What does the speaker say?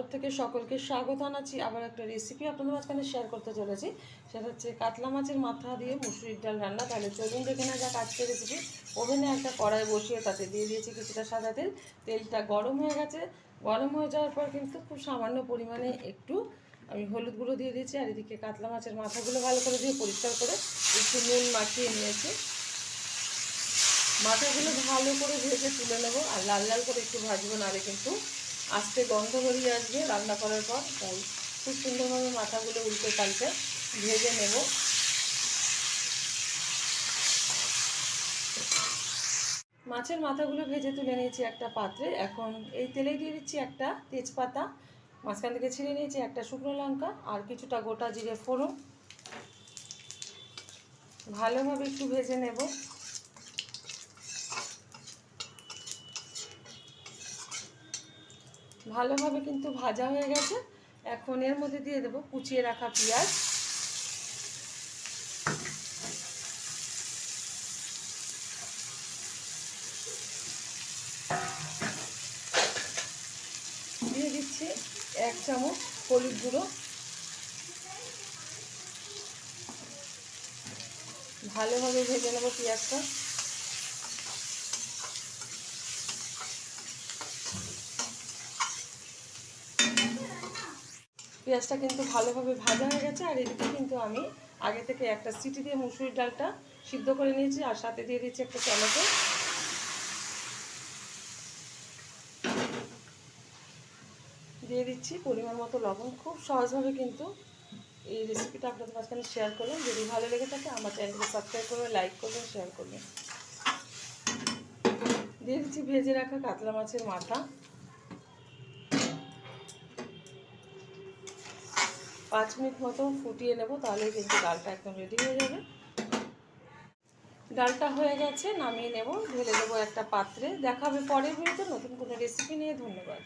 তরফ থেকে সকলকে স্বাগত জানাচ্ছি। আবার একটা রেসিপি আপনাদের মাঝখানে শেয়ার করতে চলেছি। সেটা হচ্ছে কাতলা মাছের মাথা দিয়ে মুসুরির ডাল রান্না। তাহলে চলুন দেখে না যাক আজকের রেসিপি। ওভেনে একটা কড়াই বসিয়ে তাতে দিয়ে দিয়েছি কিছুটা সাদা তেল। তেলটা গরম হয়ে গেছে। গরম হয়ে যাওয়ার পর কিন্তু খুব সামান্য পরিমাণে একটু আমি হলুদ গুঁড়ো দিয়ে দিয়েছি। আর এদিকে কাতলা মাছের মাথাগুলো ভালো করে দিয়ে পরিষ্কার করে একটু নুন মাখিয়ে নিয়েছি। মাথাগুলো ভালো করে ভেজে তুলে নেবো। আর লাল লাল করে একটু ভাজবো, নাহলে কিন্তু আস্তে গন্ধ বেরিয়ে আসবে রান্না করার পর। তাই খুব সুন্দরভাবে মাথাগুলো উল্টে পাল্টে ভেজে নেব। মাছের মাথাগুলো ভেজে তুলে নিয়েছি একটা পাত্রে। এখন এই তেলে দিয়ে দিচ্ছি একটা তেজপাতা, মাঝখান থেকে ছিঁড়ে নিয়েছি একটা শুকনো লঙ্কা আর কিছুটা গোটা জিরে ফোড়ন। ভালোভাবে একটু ভেজে নেব। ভালোভাবে কিন্তু ভাজা হয়ে গেছে। এখন এর মধ্যে দিয়ে দেবো কুচিয়ে রাখা পেঁয়াজ, দিয়ে দিচ্ছি 1 চামচ হলুদ গুঁড়ো। ভালোভাবে ভেজে নেব পেঁয়াজটা। পেঁয়াজটা কিন্তু ভালোভাবে ভাজা হয়ে গেছে। আর এদিকে কিন্তু আমি আগে থেকে একটা সিটি দিয়ে মুসুরির ডালটা সিদ্ধ করে নিয়েছি। আর সাথে দিয়ে দিচ্ছি একটা টমেটো, দিয়ে দিচ্ছি পরিমাণ মতো লবণ। খুব সহজভাবে কিন্তু এই রেসিপিটা আপনাদের মাঝখানে শেয়ার করলাম। যদি ভালো লেগে থাকে আমার চ্যানেলকে সাবস্ক্রাইব করবেন, লাইক করবেন, শেয়ার করবেন। দিয়ে দিচ্ছি ভেজে রাখা কাতলা মাছের মাথা। 5 মিনিট মতো ফুটিয়ে নেব, তাহলেই কিন্তু ডালটা একদম রেডি হয়ে যাবে। ডালটা হয়ে গেছে, নামিয়ে নেব। ঢেলে দেবো একটা পাত্রে। দেখা হবে পরের ভিডিওতে নতুন কোনো রেসিপি নিয়ে। ধন্যবাদ।